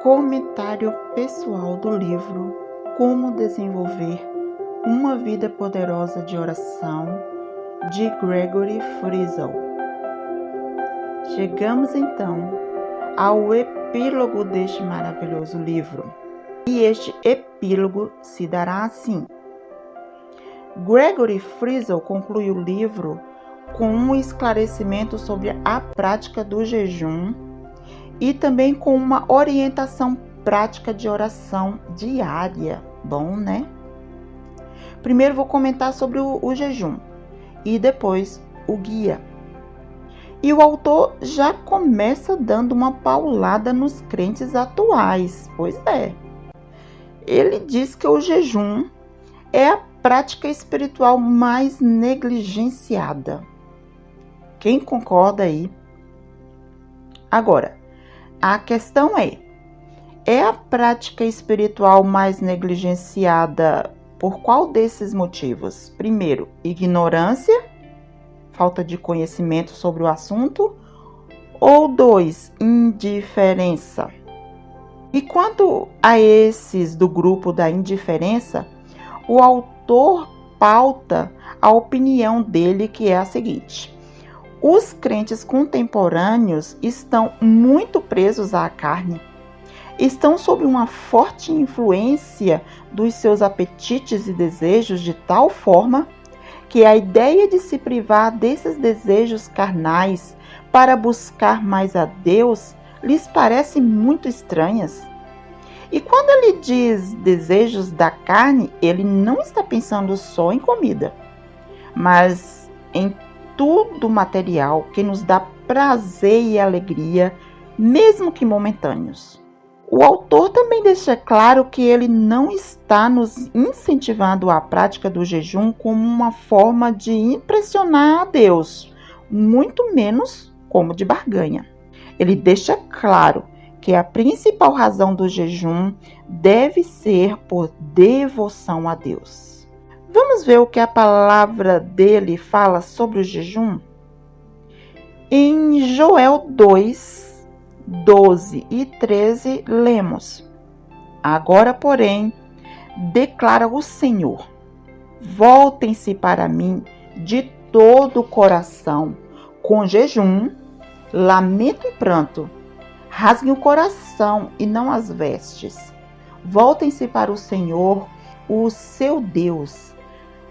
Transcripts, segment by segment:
Comentário pessoal do livro Como Desenvolver uma Vida Poderosa de Oração, de Gregory Friesel. Chegamos então ao epílogo deste maravilhoso livro. E este epílogo se dará assim. Gregory Friesel conclui o livro com um esclarecimento sobre a prática do jejum e também com uma orientação prática de oração diária. Bom, né? Primeiro vou comentar sobre o jejum e depois o guia. E o autor já começa dando uma paulada nos crentes atuais. Pois é. Ele diz que o jejum é a prática espiritual mais negligenciada. Quem concorda aí? Agora, a questão é a prática espiritual mais negligenciada por qual desses motivos? Primeiro, ignorância, falta de conhecimento sobre o assunto, ou 2, indiferença. E quanto a esses do grupo da indiferença, o autor pauta a opinião dele, que é a seguinte: os crentes contemporâneos estão muito presos à carne, estão sob uma forte influência dos seus apetites e desejos de tal forma que a ideia de se privar desses desejos carnais para buscar mais a Deus lhes parece muito estranhas. E quando ele diz desejos da carne, ele não está pensando só em comida, mas em tudo material que nos dá prazer e alegria, mesmo que momentâneos. O autor também deixa claro que ele não está nos incentivando à prática do jejum como uma forma de impressionar a Deus, muito menos como de barganha. Ele deixa claro que a principal razão do jejum deve ser por devoção a Deus. Vamos ver o que a palavra dele fala sobre o jejum? Em Joel 2, 12 e 13, lemos: Agora, porém, declara o Senhor, voltem-se para mim de todo o coração, com jejum, lamento e pranto. Rasguem o coração e não as vestes. Voltem-se para o Senhor, o seu Deus,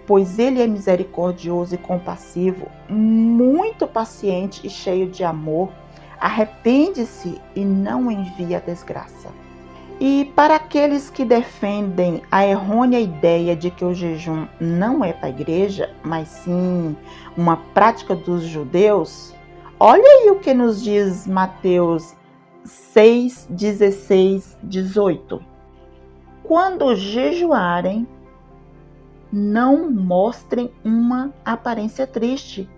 pois Ele é misericordioso e compassivo, muito paciente e cheio de amor. Arrepende-se e não envia desgraça. E para aqueles que defendem a errônea ideia de que o jejum não é para a igreja, mas sim uma prática dos judeus, olha aí o que nos diz Mateus 6, 16, 18. Quando jejuarem, não mostrem uma aparência triste,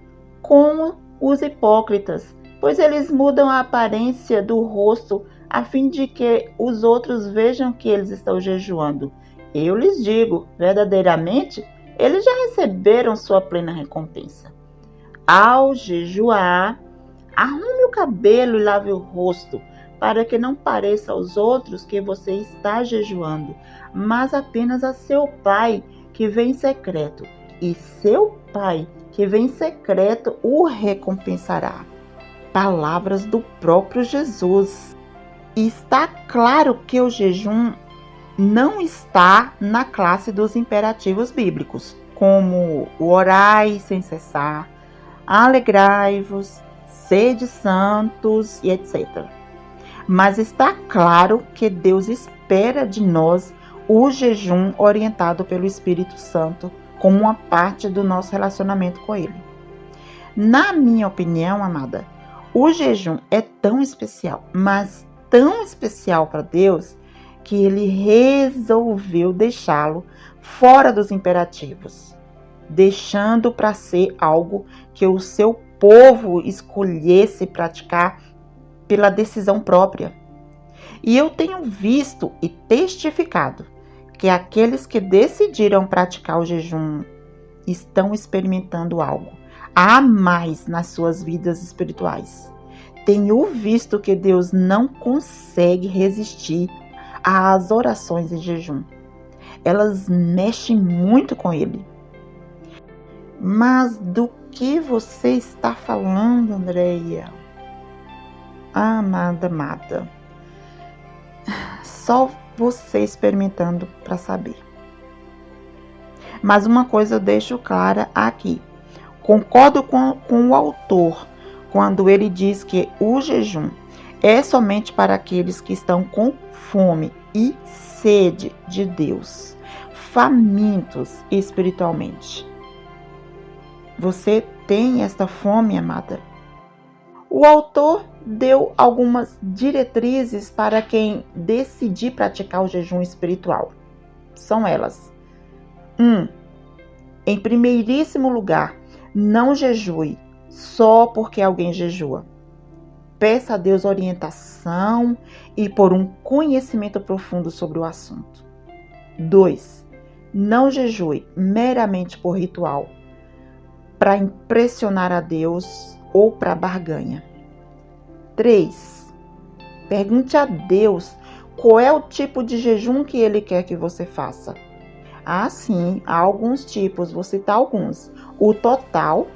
como os hipócritas, pois eles mudam a aparência do rosto a fim de que os outros vejam que eles estão jejuando. Eu lhes digo, verdadeiramente, eles já receberam sua plena recompensa. Ao jejuar, arrume o cabelo e lave o rosto, para que não pareça aos outros que você está jejuando, mas apenas a seu Pai que vem em secreto, e seu Pai que vem em secreto o recompensará. Palavras do próprio Jesus. E está claro que o jejum não está na classe dos imperativos bíblicos, como o orai sem cessar, alegrai-vos, sede santos e etc. Mas está claro que Deus espera de nós o jejum orientado pelo Espírito Santo como uma parte do nosso relacionamento com Ele. Na minha opinião, amada, o jejum é tão especial, mas tão especial para Deus, que Ele resolveu deixá-lo fora dos imperativos, deixando para ser algo que o seu povo escolhesse praticar pela decisão própria. E eu tenho visto e testificado que aqueles que decidiram praticar o jejum estão experimentando algo a mais nas suas vidas espirituais. tenho visto que Deus não consegue resistir às orações em jejum. Elas mexem muito com ele. Mas do que você está falando, Andréia? Amada. Só você experimentando para saber. Mas uma coisa eu deixo clara aqui. Concordo com o autor quando ele diz que o jejum é somente para aqueles que estão com fome e sede de Deus, famintos espiritualmente. Você tem esta fome, amada? O autor deu algumas diretrizes para quem decidir praticar o jejum espiritual. São elas. 1. Em primeiríssimo lugar, não jejue só porque alguém jejua. Peça a Deus orientação e por um conhecimento profundo sobre o assunto. 2. Não jejue meramente por ritual, para impressionar a Deus ou para barganha. 3. Pergunte a Deus qual é o tipo de jejum que Ele quer que você faça. Sim, há alguns tipos, vou citar alguns. O total,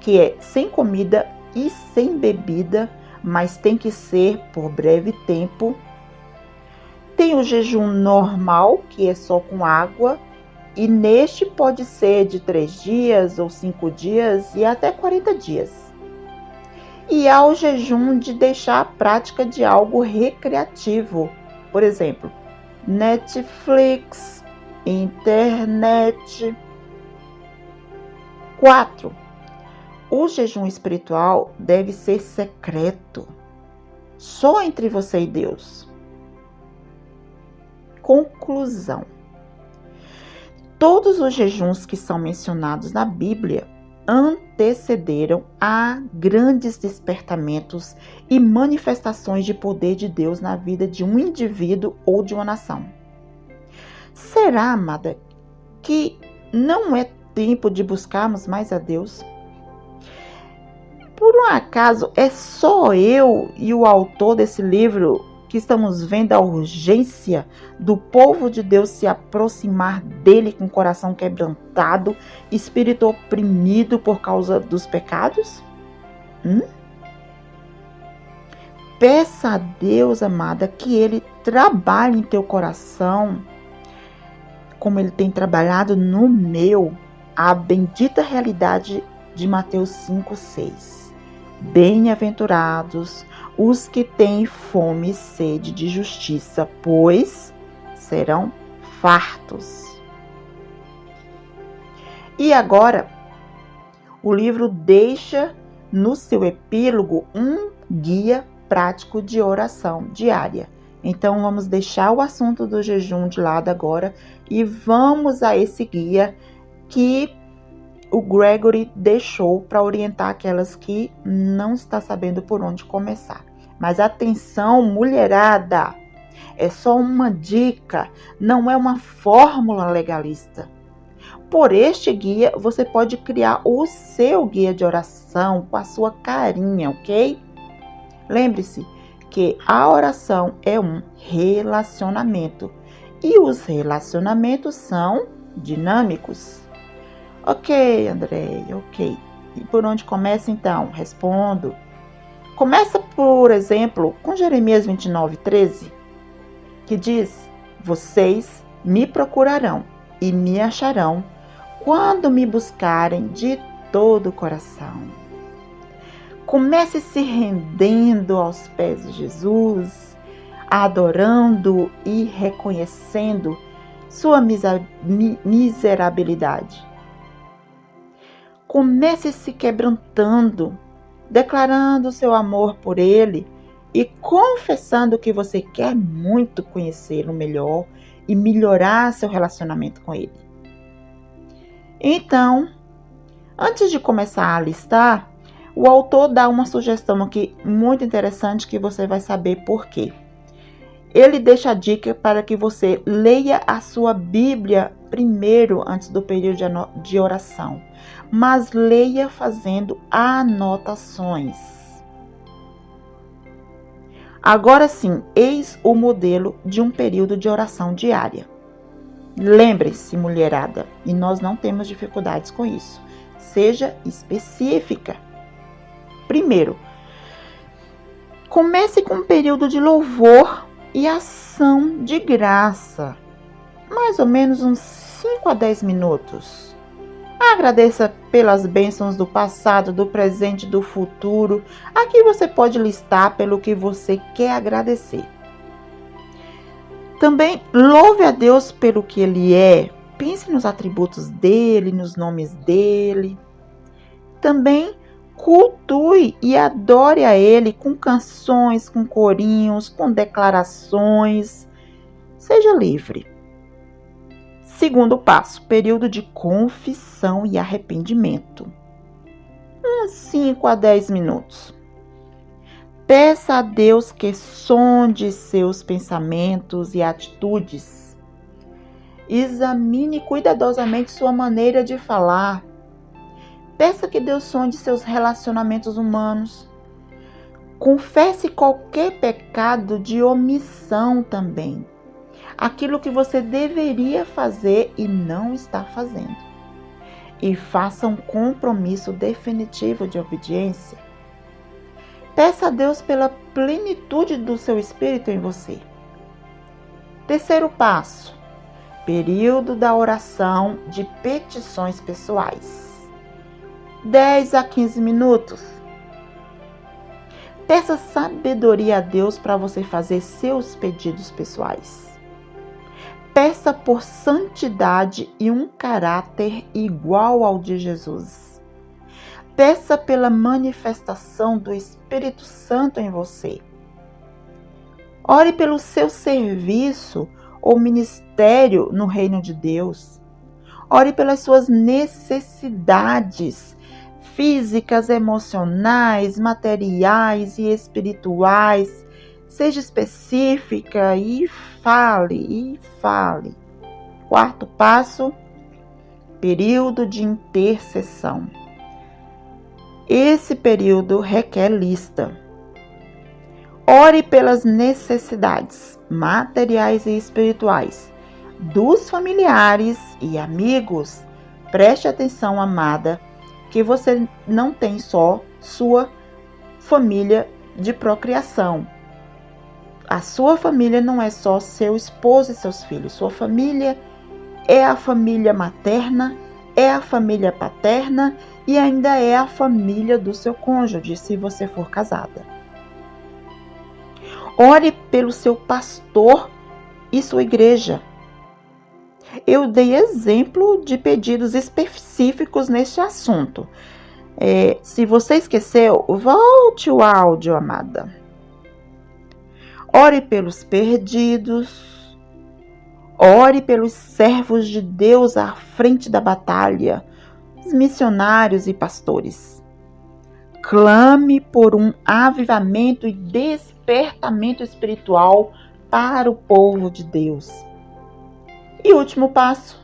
que é sem comida e sem bebida, mas tem que ser por breve tempo. Tem o jejum normal, que é só com água, e neste pode ser de 3 dias ou 5 dias e até 40 dias. E há o jejum de deixar a prática de algo recreativo, por exemplo, Netflix, internet. 4. O jejum espiritual deve ser secreto, só entre você e Deus. Conclusão. Todos os jejuns que são mencionados na Bíblia antecederam a grandes despertamentos e manifestações de poder de Deus na vida de um indivíduo ou de uma nação. Será, amada, que não é tempo de buscarmos mais a Deus? Por um acaso, é só eu e o autor desse livro que estamos vendo a urgência do povo de Deus se aproximar dele com o coração quebrantado, espírito oprimido por causa dos pecados? Peça a Deus, amada, que Ele trabalhe em teu coração, como Ele tem trabalhado no meu, a bendita realidade de Mateus 5:6. Bem-aventurados os que têm fome e sede de justiça, pois serão fartos. E agora, o livro deixa no seu epílogo um guia prático de oração diária. Então, vamos deixar o assunto do jejum de lado agora e vamos a esse guia que o Gregory deixou para orientar aquelas que não estão sabendo por onde começar. Mas atenção, mulherada, é só uma dica, não é uma fórmula legalista. Por este guia, você pode criar o seu guia de oração com a sua carinha, ok? Lembre-se que a oração é um relacionamento e os relacionamentos são dinâmicos. Ok, Andréia, ok. E por onde começa então? Respondo. Começa, por exemplo, com Jeremias 29:13, que diz: vocês me procurarão e me acharão quando me buscarem de todo o coração. Comece se rendendo aos pés de Jesus, adorando e reconhecendo sua miserabilidade. Comece se quebrantando, declarando seu amor por Ele e confessando que você quer muito conhecê-lo melhor e melhorar seu relacionamento com Ele. Então, antes de começar a listar, o autor dá uma sugestão aqui muito interessante que você vai saber por quê. Ele deixa a dica para que você leia a sua Bíblia primeiro antes do período de oração, mas leia fazendo anotações. Agora sim, eis o modelo de um período de oração diária. Lembre-se, mulherada, e nós não temos dificuldades com isso. Seja específica. Primeiro, comece com um período de louvor e ação de graça. Mais ou menos uns 5 a 10 minutos. Agradeça pelas bênçãos do passado, do presente, do futuro. Aqui você pode listar pelo que você quer agradecer. Também louve a Deus pelo que Ele é. Pense nos atributos dEle, nos nomes dEle. Também cultue e adore a Ele com canções, com corinhos, com declarações. Seja livre. Segundo passo, período de confissão e arrependimento. Uns 5 a 10 minutos. Peça a Deus que sonde seus pensamentos e atitudes. Examine cuidadosamente sua maneira de falar. Peça que Deus sonde seus relacionamentos humanos. Confesse qualquer pecado de omissão também. Aquilo que você deveria fazer e não está fazendo. E faça um compromisso definitivo de obediência. Peça a Deus pela plenitude do seu Espírito em você. Terceiro passo, período da oração de petições pessoais. 10 a 15 minutos. Peça sabedoria a Deus para você fazer seus pedidos pessoais. Peça por santidade e um caráter igual ao de Jesus. Peça pela manifestação do Espírito Santo em você. Ore pelo seu serviço ou ministério no reino de Deus. Ore pelas suas necessidades físicas, emocionais, materiais e espirituais. Seja específica e fale. Quarto passo, período de intercessão. Esse período requer lista. Ore pelas necessidades materiais e espirituais dos familiares e amigos. Preste atenção, amada, que você não tem só sua família de procriação. A sua família não é só seu esposo e seus filhos. Sua família é a família materna, é a família paterna e ainda é a família do seu cônjuge, se você for casada. Ore pelo seu pastor e sua igreja. Eu dei exemplo de pedidos específicos neste assunto. Se você esqueceu, volte o áudio, amada. Ore pelos perdidos. Ore pelos servos de Deus à frente da batalha, os missionários e pastores. Clame por um avivamento e despertamento espiritual para o povo de Deus. E último passo,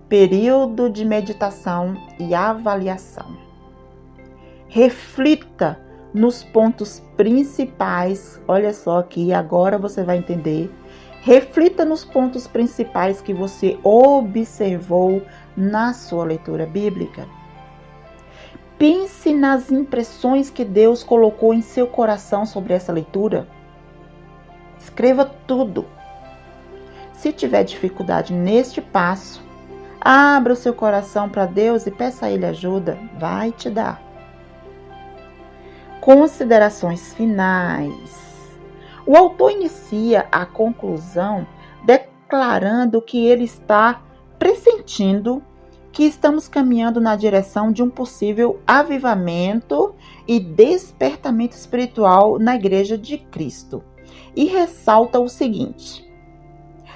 período de meditação e avaliação. Reflita nos pontos principais. Olha só aqui, agora você vai entender. Reflita nos pontos principais que você observou na sua leitura bíblica. Pense nas impressões que Deus colocou em seu coração sobre essa leitura. Escreva tudo. Se tiver dificuldade neste passo, abra o seu coração para Deus e peça a Ele ajuda. Vai te dar. Considerações finais. O autor inicia a conclusão declarando que ele está pressentindo que estamos caminhando na direção de um possível avivamento e despertamento espiritual na Igreja de Cristo. E ressalta o seguinte: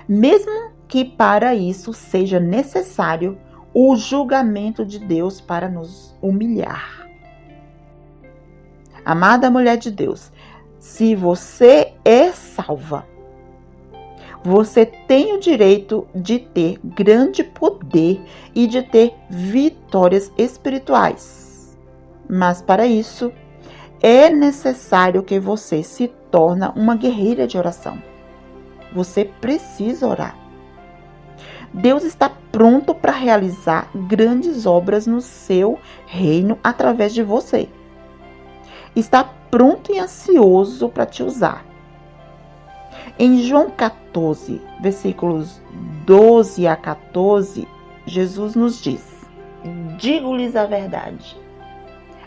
mesmo que para isso seja necessário o julgamento de Deus para nos humilhar. Amada mulher de Deus, se você é salva, você tem o direito de ter grande poder e de ter vitórias espirituais. Mas para isso, é necessário que você se torna uma guerreira de oração. Você precisa orar. Deus está pronto para realizar grandes obras no seu reino através de você. Está pronto e ansioso para te usar. Em João 14, versículos 12 a 14, Jesus nos diz: digo-lhes a verdade,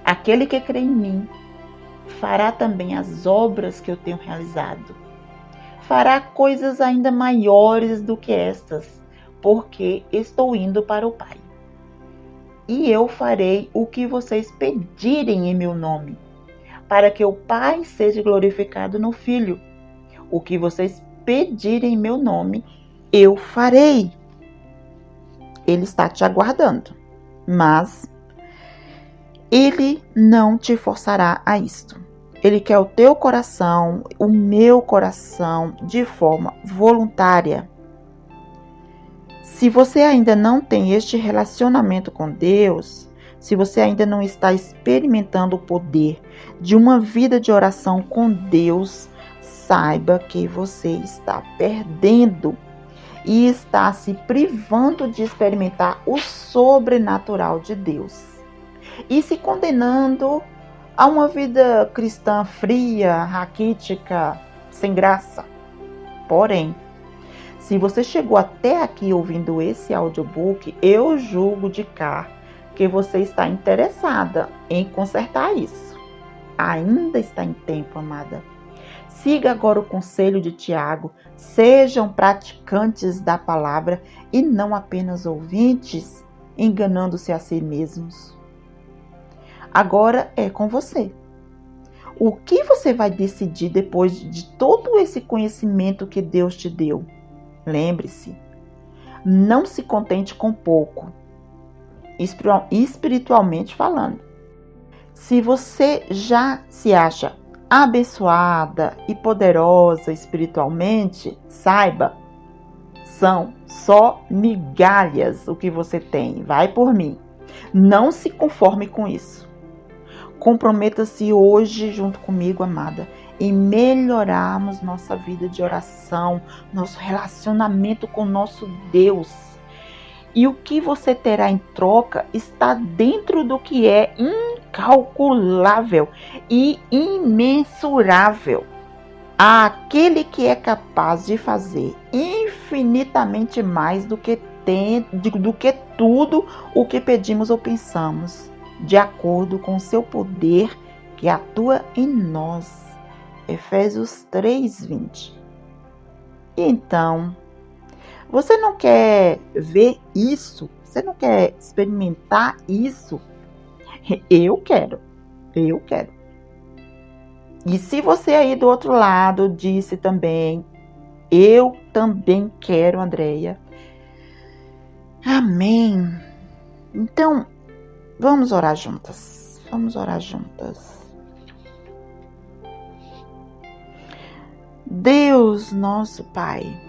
aquele que crê em mim fará também as obras que eu tenho realizado. Fará coisas ainda maiores do que estas, porque estou indo para o Pai. E eu farei o que vocês pedirem em meu nome, para que o Pai seja glorificado no Filho. O que vocês pedirem em meu nome, eu farei. Ele está te aguardando, mas ele não te forçará a isto. Ele quer o teu coração, o meu coração, de forma voluntária. Se você ainda não tem este relacionamento com Deus, se você ainda não está experimentando o poder de uma vida de oração com Deus, saiba que você está perdendo e está se privando de experimentar o sobrenatural de Deus e se condenando a uma vida cristã fria, raquítica, sem graça. Porém, se você chegou até aqui ouvindo esse audiobook, eu julgo de cá que você está interessada em consertar isso. Ainda está em tempo, amada. Siga agora o conselho de Tiago, sejam praticantes da palavra e não apenas ouvintes, enganando-se a si mesmos. Agora é com você. O que você vai decidir depois de todo esse conhecimento que Deus te deu? Lembre-se, não se contente com pouco, espiritualmente falando. Se você já se acha abençoada e poderosa espiritualmente, saiba, são só migalhas o que você tem. Vai por mim. Não se conforme com isso. Comprometa-se hoje junto comigo, amada, em melhorarmos nossa vida de oração, nosso relacionamento com nosso Deus. E o que você terá em troca está dentro do que é incalculável e imensurável. Aquele que é capaz de fazer infinitamente mais do que tudo o que pedimos ou pensamos, de acordo com o seu poder que atua em nós. Efésios 3:20. Então, você não quer ver isso? Você não quer experimentar isso? Eu quero. E se você aí do outro lado disse também, eu também quero, Andréia. Amém. Então, vamos orar juntas. Deus, nosso Pai,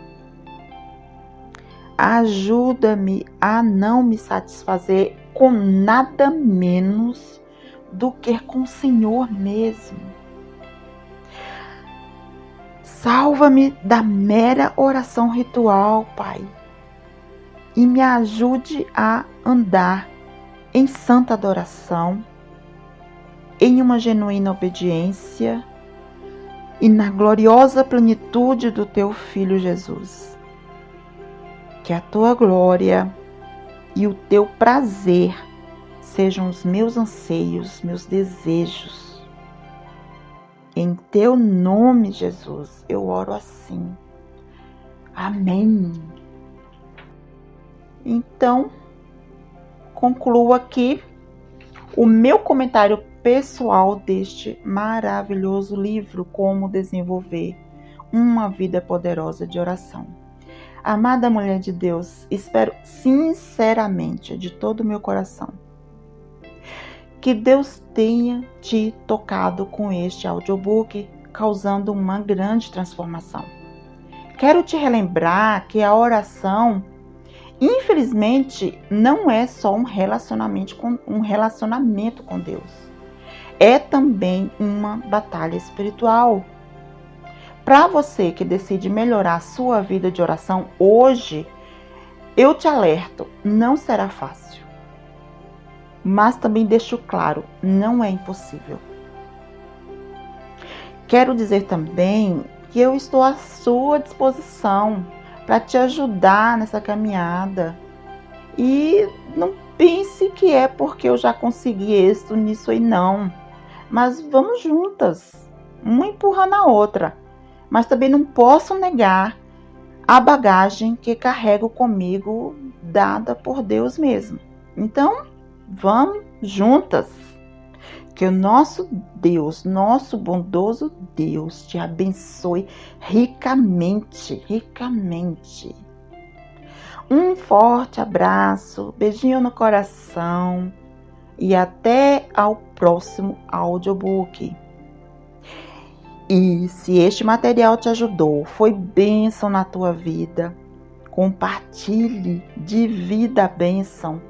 ajuda-me a não me satisfazer com nada menos do que com o Senhor mesmo. Salva-me da mera oração ritual, Pai, e me ajude a andar em santa adoração, em uma genuína obediência e na gloriosa plenitude do Teu Filho Jesus. Que a Tua glória e o Teu prazer sejam os meus anseios, meus desejos. Em Teu nome, Jesus, eu oro assim. Amém. Então, concluo aqui o meu comentário pessoal deste maravilhoso livro, Como Desenvolver uma Vida Poderosa de Oração. Amada mulher de Deus, espero sinceramente, de todo o meu coração, que Deus tenha te tocado com este audiobook, causando uma grande transformação. Quero te relembrar que a oração, infelizmente, não é só um relacionamento com Deus. É também uma batalha espiritual. para você que decide melhorar a sua vida de oração hoje, eu te alerto, não será fácil. Mas também deixo claro, não é impossível. Quero dizer também que eu estou à sua disposição para te ajudar nessa caminhada. E não pense que é porque eu já consegui êxito nisso aí, não. Mas vamos juntas, uma empurrando a outra. Mas também não posso negar a bagagem que carrego comigo, dada por Deus mesmo. Então, vamos juntas. Que o nosso Deus, nosso bondoso Deus, te abençoe ricamente, ricamente. Um forte abraço, beijinho no coração e até ao próximo audiobook. E se este material te ajudou, foi bênção na tua vida, compartilhe, divida a bênção.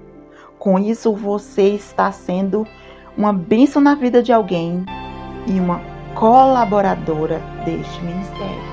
Com isso você está sendo uma bênção na vida de alguém e uma colaboradora deste ministério.